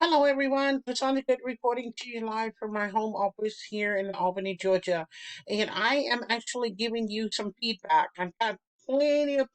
Hello, everyone. It's on the good reporting to you live from my home office here in Albany, Georgia. And I am actually giving you some feedback. I've got plenty of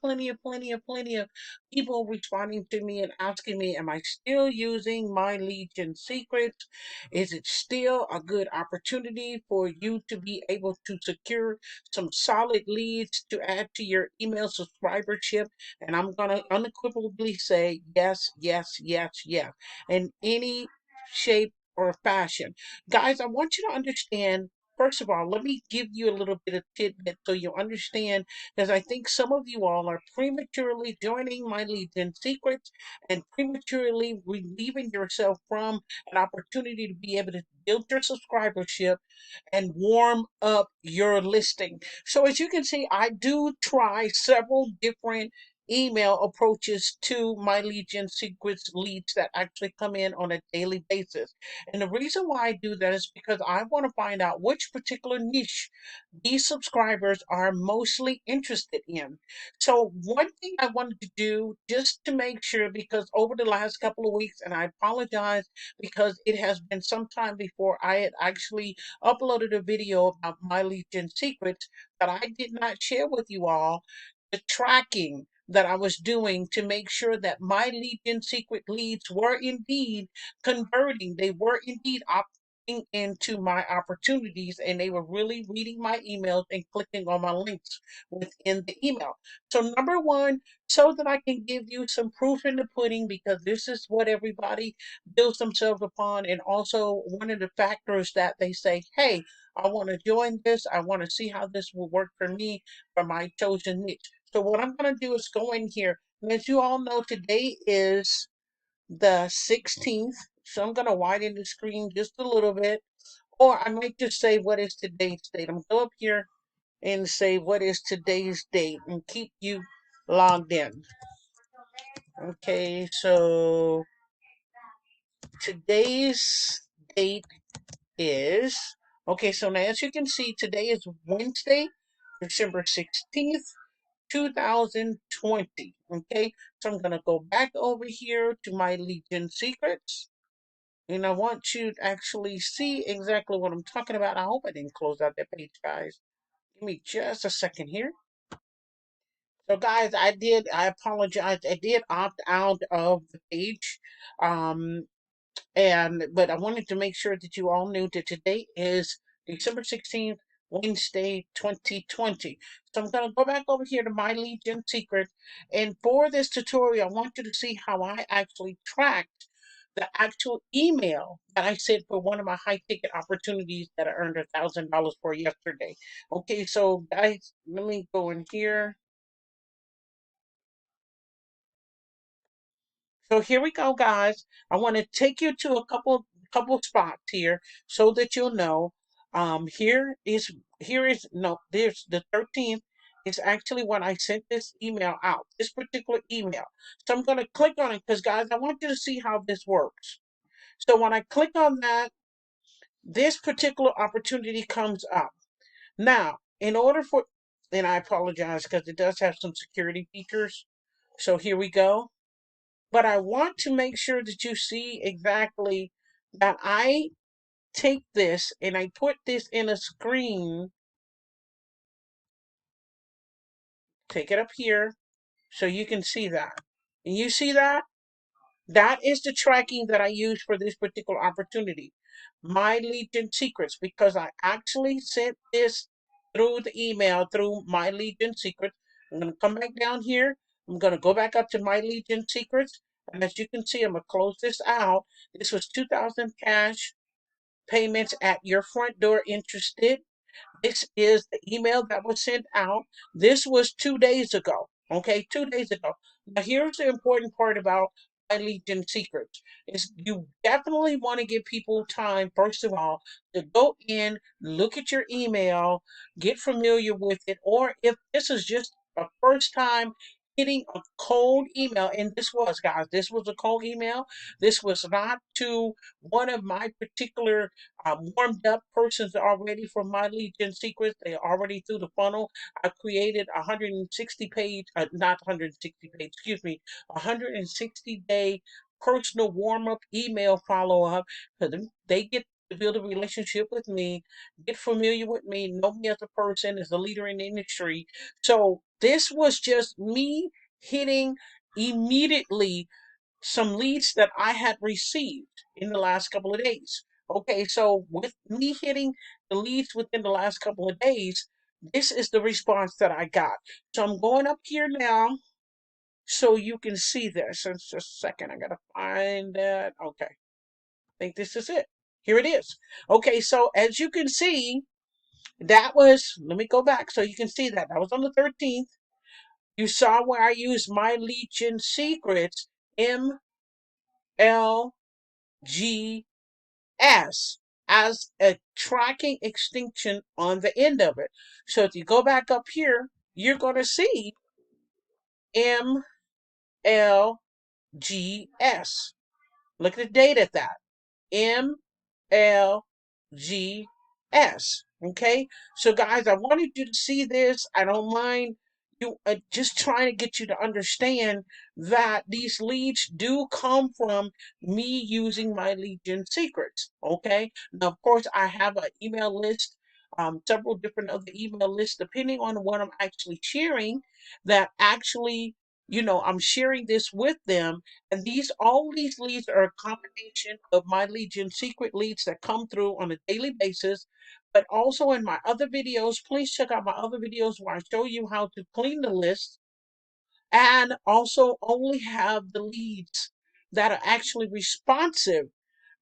people responding to me and asking me, am I still using my Legion secrets? Is it still a good opportunity for you to be able to secure some solid leads to add to your email subscribership? And I'm going to unequivocally say yes, yes, yes, yes in any shape or fashion. Guys, I want you to understand. First of all, let me give you a little bit of tidbit so you understand, because I think some of you all are prematurely joining my Legion Secrets and prematurely relieving yourself from an opportunity to be able to build your subscribership and warm up your listing. So as you can see, I do try several different email approaches to my Legion Secrets leads that actually come in on a daily basis. And the reason why I do that is because I want to find out which particular niche these subscribers are mostly interested in. So one thing I wanted to do just to make sure, because over the last couple of weeks, and I apologize because it has been some time before I had actually uploaded a video about my Legion Secrets, that I did not share with you all the tracking that I was doing to make sure that my Legion Secret leads were indeed converting. They were indeed opting into my opportunities, and they were really reading my emails and clicking on my links within the email. So, number one, so that I can give you some proof in the pudding, because this is what everybody builds themselves upon, and also one of the factors that they say, hey, I want to join this. I want to see how this will work for me for my chosen niche. So what I'm going to do is go in here. And as you all know, today is the 16th. So I'm going to widen the screen just a little bit. Or I might just say, what is today's date? I'm going to go up here and say, what is today's date? And keep you logged in. Okay, so today's date is, okay, so now as you can see, today is Wednesday, December 16th. 2020. Okay, so I'm going to go back over here to my Legion Secrets. And I want you to actually see exactly what I'm talking about. I hope I didn't close out that page, guys. Give me just a second here. So, guys, I apologize. I did opt out of the page. Um, but I wanted to make sure that you all knew that today is December 16th, Wednesday, 2020. So I'm going to go back over here to my Legion Secret, and for this tutorial, I want you to see how I actually tracked the actual email that I sent for one of my high ticket opportunities that I earned $1,000 for yesterday. Okay, so guys, let me go in here. So here we go, guys. I want to take you to a couple spots here so that you'll know. Here is no, there's the 13th is actually when I sent this email out, this particular email. So I'm going to click on it because, guys, I want you to see how this works. So when I click on that, this particular opportunity comes up. Now, in order for, and I apologize because it does have some security features. So here we go. But I want to make sure that you see exactly that I take this and I put this in a screen, take it up here so you can see that. And you see that? That is the tracking that I use for this particular opportunity. My Legion Secrets, because I actually sent this through the email through My Legion Secrets. I'm going to come back down here. I'm going to go back up to My Legion Secrets. And as you can see, I'm going to close this out. This was 2000 cash payments at your front door interested. This is the email that was sent out. This was 2 days ago. Okay, 2 days ago. Now, here's the important part about my Legion Secrets is you definitely want to give people time, first of all, to go in, look at your email, get familiar with it, or if this is just a first time hitting a cold email, and this was, guys, this was a cold email. This was not to one of my particular warmed up persons already from my Legion Secrets. They are already through the funnel. I created 160 page, not 160 page, excuse me, 160 day personal warm up email follow up, because they get to build a relationship with me, get familiar with me, know me as a person, as a leader in the industry. So this was just me hitting immediately some leads that I had received in the last couple of days. Okay, so with me hitting the leads within the last couple of days, this is the response that I got. So I'm going up here now so you can see this. It's just a second. I gotta find that. Okay, I think this is it. Here it is. Okay, so as you can see, that was, let me go back so you can see that. That was on the 13th. You saw where I used my Legion Secrets, MLG S, as a tracking extension on the end of it. So if you go back up here, you're going to see MLGS. Look at the date at that. MLGS. Okay? So, guys, I wanted you to see this. I don't mind you just trying to get you to understand that these leads do come from me using my Legion secrets. Okay? Now, of course, I have an email list. Several different other email lists, depending on what I'm actually sharing, that actually, I'm sharing this with them, and all these leads are a combination of my Legion secret leads that come through on a daily basis. But also in my other videos, please check out my other videos where I show you how to clean the list and also only have the leads that are actually responsive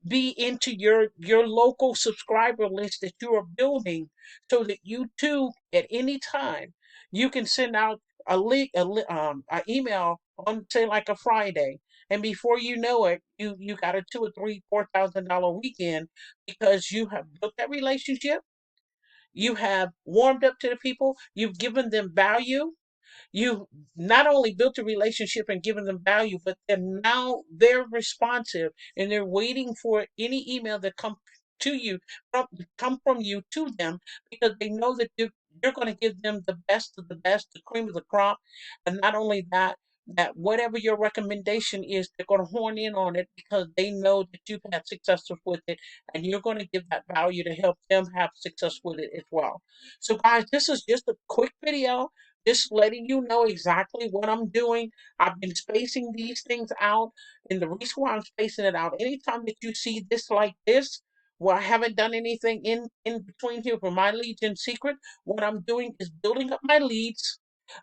be into your local subscriber list that you are building, so that you too at any time you can send out a email on, say, like a Friday, and before you know it, you got a two or three $4,000 weekend, because you have built that relationship, you have warmed up to the people, you've given them value, you not only built a relationship and given them value, but then now they're responsive and they're waiting for any email that come to you come from you to them, because they know that you're going to give them the best of the best, the cream of the crop. And not only that, that whatever your recommendation is, they're going to horn in on it, because they know that you've had success with it, and you're going to give that value to help them have success with it as well. So, guys, this is just a quick video, just letting you know exactly what I'm doing. I've been spacing these things out, and the reason why I'm spacing it out, anytime that you see this like this, where I haven't done anything in between here for my leads in secret, what I'm doing is building up my leads.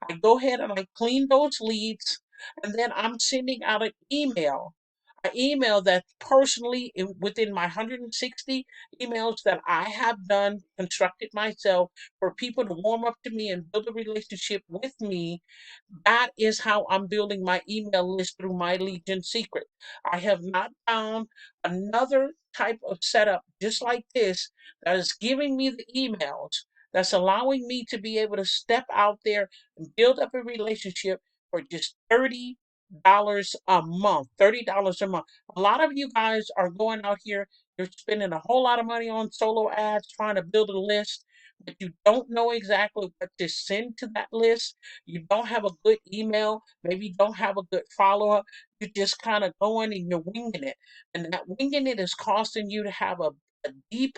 I go ahead and I clean those leads, and then I'm sending out an email that's personally within my 160 emails that I have done, constructed myself, for people to warm up to me and build a relationship with me. That is how I'm building my email list through my Legion secret. I have not found another type of setup just like this that is giving me the emails, that's allowing me to be able to step out there and build up a relationship for just $30 a month. $30 a month. A lot of you guys are going out here, you're spending a whole lot of money on solo ads trying to build a list, but you don't know exactly what to send to that list. You don't have a good email. Maybe you don't have a good follow up. You're just kind of going and you're winging it. And that winging it is costing you to have a deep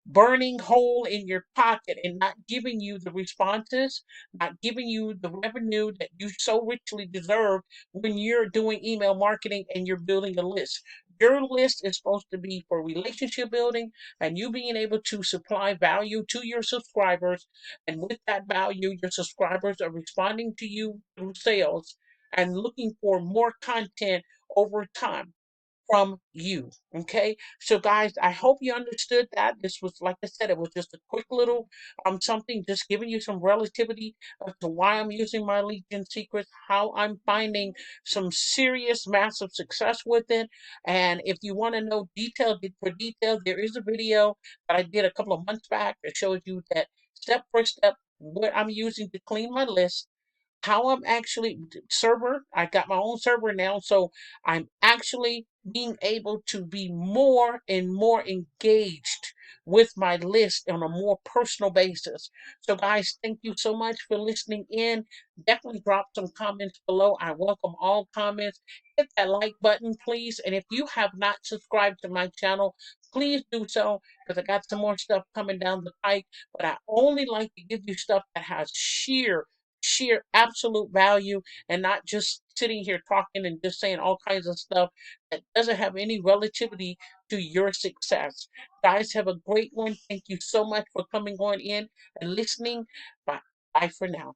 burning hole in your pocket and not giving you the responses, not giving you the revenue that you so richly deserve when you're doing email marketing and you're building a list. Your list is supposed to be for relationship building and you being able to supply value to your subscribers. And with that value, your subscribers are responding to you through sales and looking for more content over time from you. Okay. So, guys, I hope you understood that. This was, like I said, it was just a quick little something, just giving you some relativity as to why I'm using my Legion secrets, how I'm finding some serious massive success with it. And if you want to know detail for detail, there is a video that I did a couple of months back that shows you that step for step what I'm using to clean my list, how I'm actually server. I got my own server now, so I'm actually being able to be more and more engaged with my list on a more personal basis. So, guys, thank you so much for listening in. Definitely drop some comments below. I welcome all comments. Hit that like button, please. And if you have not subscribed to my channel, please do so because I got some more stuff coming down the pike. But I only like to give you stuff that has sheer absolute value and not just sitting here talking and just saying all kinds of stuff that doesn't have any relativity to your success. Guys, have a great one. Thank you so much for coming on in and listening. Bye. Bye for now.